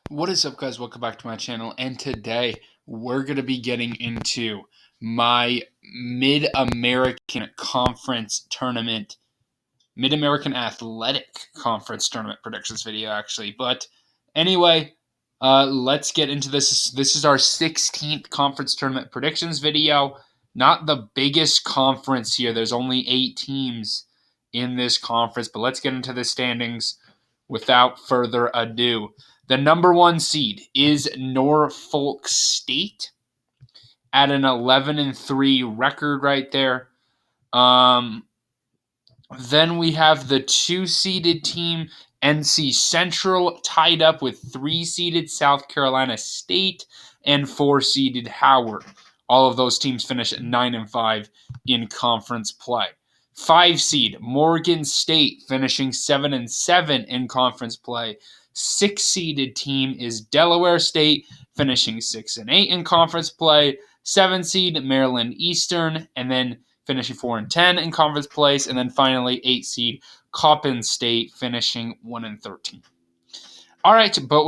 What is up, guys? Welcome back to my channel, and today we're going to be getting into my Mid-American Conference Tournament, Mid-American Athletic Conference Tournament predictions video, actually. But anyway, let's get into this. This is our 16th Conference Tournament predictions video. Not the biggest conference here. There's only 8 teams in this conference, but let's get into the standings without further ado. The number 1 seed is Norfolk State at an 11-3 record right there. Then we have the 2-seeded team, NC Central, tied up with 3-seeded South Carolina State and 4-seeded Howard. All of those teams finish at 9-5 in conference play. 5-seed Morgan State finishing 7-7 in conference play. 6-seeded team is Delaware State finishing 6-8 in conference play. 7-seed Maryland Eastern, and then finishing 4-10 in conference place, and then finally 8-seed Coppin State finishing 1-13. All right, but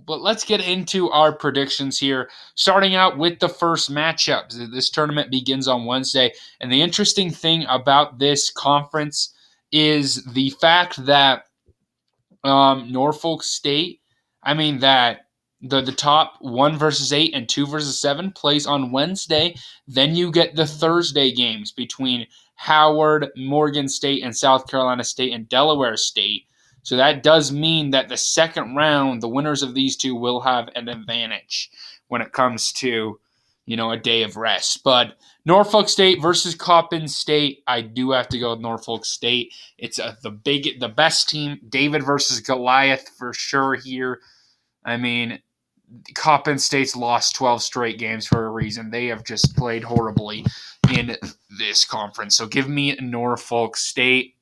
let's get into our predictions here. Starting out with the first matchup. This tournament begins on Wednesday, and the interesting thing about this conference is the fact that Norfolk State, that the top 1 versus 8 and 2 versus 7 plays on Wednesday. Then you get the Thursday games between Howard, Morgan State, and South Carolina State and Delaware State. So that does mean that the second round, the winners of these two will have an advantage when it comes to, a day of rest. But Norfolk State versus Coppin State, I do have to go with Norfolk State. It's the best team. David versus Goliath for sure here. Coppin State's lost 12 straight games for a reason. They have just played horribly in this conference. So give me Norfolk State.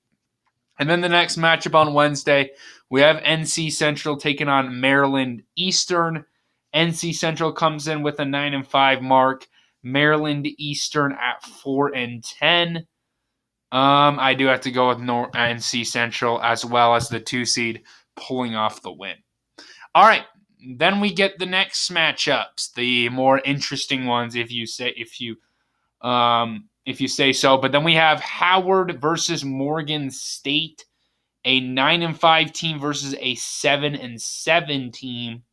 And then the next matchup on Wednesday, we have NC Central taking on Maryland Eastern. NC Central comes in with a 9-5 mark. Maryland Eastern at 4-10. I do have to go with NC Central as well as the 2-seed pulling off the win. All right, then we get the next matchups, the more interesting ones, if you say so. But then we have Howard versus Morgan State, a 9-5 team versus a 7-7 team.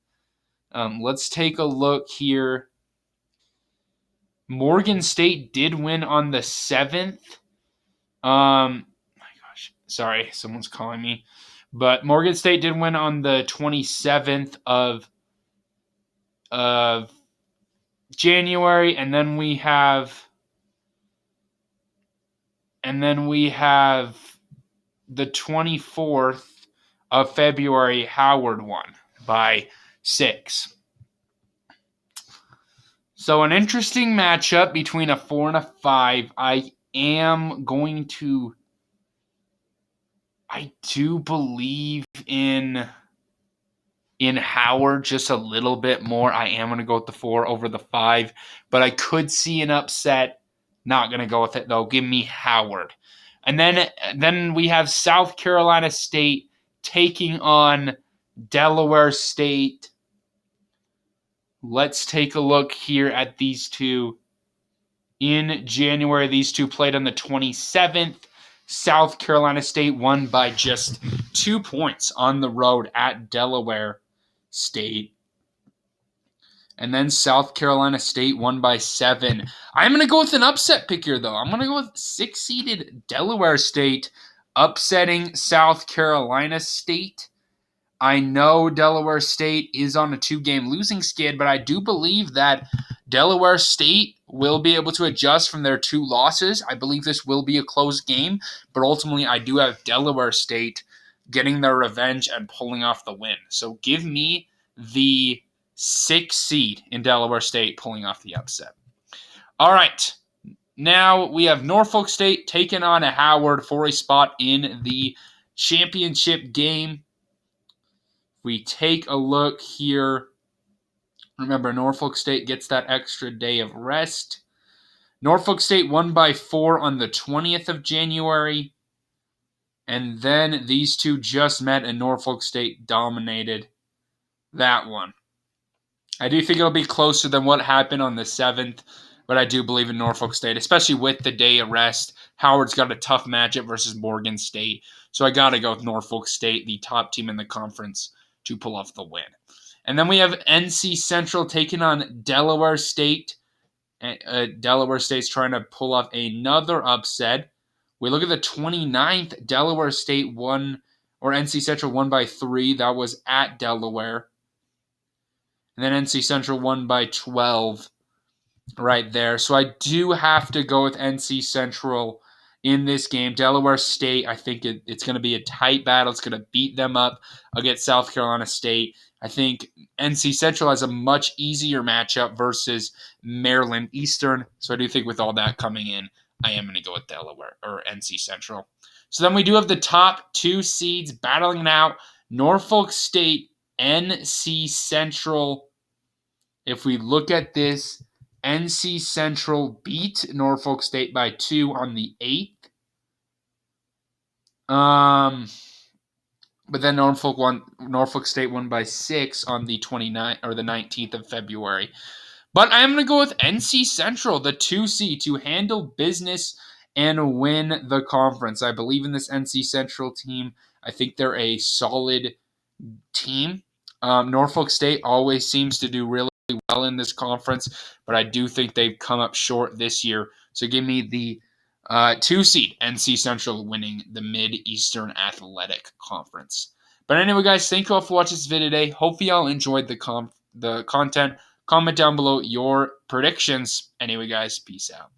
Let's take a look here. Morgan State did win on the 7th. My gosh, sorry, someone's calling me. But Morgan State did win on the 27th of January, and then we have the 24th of February. Howard won by 6. So an interesting matchup between a 4 and a 5. I do believe in Howard just a little bit more. I am going to go with the 4 over the 5, but I could see an upset. Not going to go with it, though. Give me Howard. And then we have South Carolina State taking on Delaware State. Let's take a look here at these two. In January, these two played on the 27th. South Carolina State won by just 2 points on the road at Delaware State. And then South Carolina State won by 7. I'm going to go with an upset pick here, though. I'm going to go with 6-seeded Delaware State upsetting South Carolina State. I know Delaware State is on a 2-game losing skid, but I do believe that Delaware State will be able to adjust from their 2 losses. I believe this will be a close game, but ultimately I do have Delaware State getting their revenge and pulling off the win. So give me the 6th seed in Delaware State pulling off the upset. All right, now we have Norfolk State taking on a Howard for a spot in the championship game. We take a look here. Remember, Norfolk State gets that extra day of rest. Norfolk State won by 4 on the 20th of January. And then these two just met and Norfolk State dominated that one. I do think it'll be closer than what happened on the 7th, but I do believe in Norfolk State, especially with the day of rest. Howard's got a tough matchup versus Morgan State, so I got to go with Norfolk State, the top team in the conference, to pull off the win. And then we have NC Central taking on Delaware State. Delaware State's trying to pull off another upset. We look at the 29th, Delaware State won, or NC Central won by 3. That was at Delaware. And then NC Central won by 12 right there. So I do have to go with NC Central in this game. Delaware State, I think it's going to be a tight battle. It's going to beat them up against South Carolina State. I think NC Central has a much easier matchup versus Maryland Eastern. So I do think with all that coming in, I am going to go with Delaware or NC Central. So then we do have the top 2 seeds battling it out. Norfolk State, NC Central. If we look at this, NC Central beat Norfolk State by 2 on the 8th. But then Norfolk State won by 6 on the 29th or the 19th of February. But I'm going to go with NC Central, the 2 seed, to handle business and win the conference. I believe in this NC Central team. I think they're a solid team. Norfolk State always seems to do really well in this conference, but I do think they've come up short this year. So give me the 2 seed NC Central winning the Mid-Eastern Athletic Conference. But anyway, guys, thank you all for watching this video today. Hope you all enjoyed the content. Comment down below your predictions. Anyway, guys, peace out.